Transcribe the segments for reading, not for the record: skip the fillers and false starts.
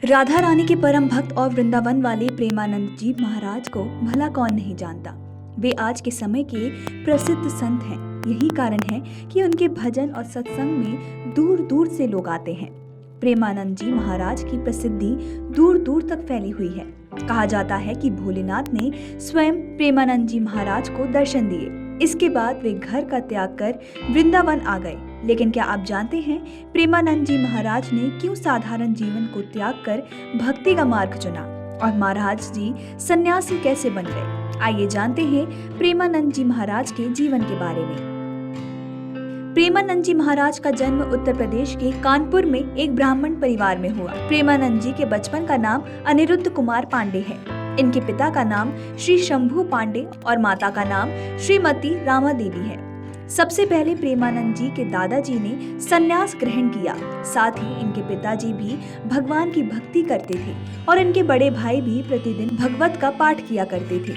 राधा रानी के परम भक्त और वृंदावन वाले प्रेमानंद जी महाराज को भला कौन नहीं जानता। वे आज के समय के प्रसिद्ध संत हैं। यही कारण है कि उनके भजन और सत्संग में दूर दूर से लोग आते हैं। प्रेमानंद जी महाराज की प्रसिद्धि दूर दूर तक फैली हुई है। कहा जाता है कि भोलेनाथ ने स्वयं प्रेमानंद जी महाराज को दर्शन दिए। इसके बाद वे घर का त्याग कर वृंदावन आ गए। लेकिन क्या आप जानते हैं प्रेमानंद जी महाराज ने क्यों साधारण जीवन को त्याग कर भक्ति का मार्ग चुना और महाराज जी सन्यासी कैसे बन गए? आइए जानते हैं प्रेमानंद जी महाराज के जीवन के बारे में। प्रेमानंद जी महाराज का जन्म उत्तर प्रदेश के कानपुर में एक ब्राह्मण परिवार में हुआ। प्रेमानंद जी के बचपन का नाम अनिरुद्ध कुमार पांडे है। इनके पिता का नाम श्री शंभू पांडे और माता का नाम श्रीमती रामा देवी है। सबसे पहले प्रेमानंद जी के दादाजी ने सन्यास ग्रहण किया। साथ ही इनके पिताजी भी भगवान की भक्ति करते थे और इनके बड़े भाई भी प्रतिदिन भगवत का पाठ किया करते थे।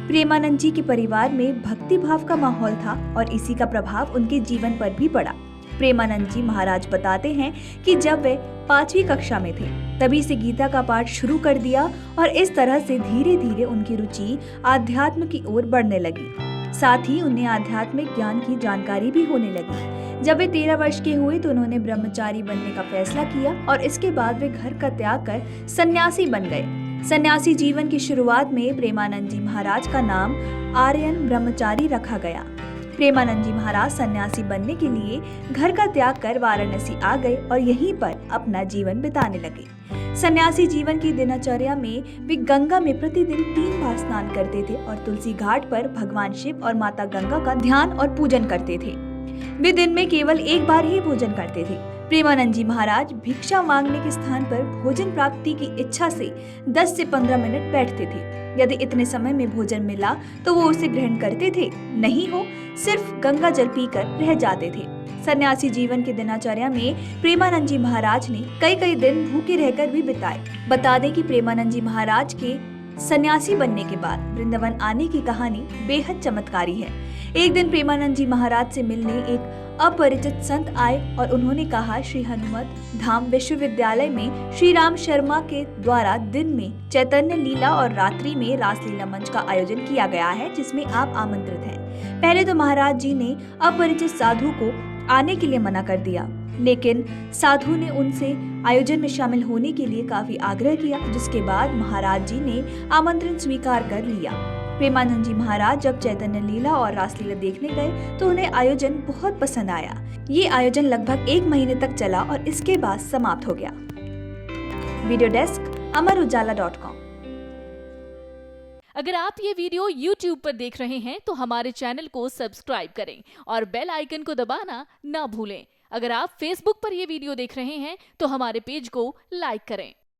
प्रेमानंद जी के परिवार में भक्ति भाव का माहौल था और इसी का प्रभाव उनके जीवन पर भी पड़ा। प्रेमानंद जी महाराज बताते हैं कि जब वे 5वीं कक्षा में थे तभी से गीता का पाठ शुरू कर दिया और इस तरह से धीरे धीरे उनकी रुचि आध्यात्म की ओर बढ़ने लगी। साथ ही उन्हें आध्यात्मिक ज्ञान की जानकारी भी होने लगी। जब वे 13 वर्ष के हुए तो उन्होंने ब्रह्मचारी बनने का फैसला किया और इसके बाद वे घर का त्याग कर सन्यासी बन गए। सन्यासी जीवन की शुरुआत में प्रेमानंद जी महाराज का नाम आर्यन ब्रह्मचारी रखा गया। प्रेमानंद जी महाराज सन्यासी बनने के लिए घर का त्याग कर वाराणसी आ गए और यहीं पर अपना जीवन बिताने लगे। सन्यासी जीवन की दिनचर्या में वे गंगा में प्रतिदिन 3 बार स्नान करते थे और तुलसी घाट पर भगवान शिव और माता गंगा का ध्यान और पूजन करते थे। वे दिन में केवल 1 बार ही भोजन करते थे। प्रेमानंद जी महाराज भिक्षा मांगने के स्थान पर भोजन प्राप्ति की इच्छा से 10 से 15 मिनट बैठते थे। यदि इतने समय में भोजन मिला तो वो उसे ग्रहण करते थे, नहीं हो सिर्फ गंगा जल पीकर रह जाते थे। सन्यासी जीवन की दिनचर्या में प्रेमानंद जी महाराज ने कई दिन भूखे रहकर भी बिताए। बता दें कि प्रेमानंद जी महाराज के सन्यासी बनने के बाद वृंदावन आने की कहानी बेहद चमत्कारी है। एक दिन प्रेमानंद जी महाराज से मिलने एक अपरिचित संत आए और उन्होंने कहा, श्री हनुमत धाम विश्वविद्यालय में श्री राम शर्मा के द्वारा दिन में चैतन्य लीला और रात्रि में रासलीला मंच का आयोजन किया गया है, जिसमें आप आमंत्रित हैं। पहले तो महाराज जी ने अपरिचित साधु को आने के लिए मना कर दिया, लेकिन साधु ने उनसे आयोजन में शामिल होने के लिए काफी आग्रह किया, जिसके बाद महाराज जी ने आमंत्रण स्वीकार कर लिया। प्रेमानंद जी महाराज जब चैतन्य लीला और रासलीला देखने गए तो उन्हें आयोजन बहुत पसंद आया। ये आयोजन लगभग 1 महीने तक चला और इसके बाद समाप्त हो गया। Video desk amarujala.com। अगर आप ये वीडियो YouTube पर देख रहे हैं तो हमारे चैनल को सब्सक्राइब करें और बेल आइकन को दबाना ना भूलें। अगर आप Facebook पर ये वीडियो देख रहे हैं तो हमारे पेज को लाइक करें।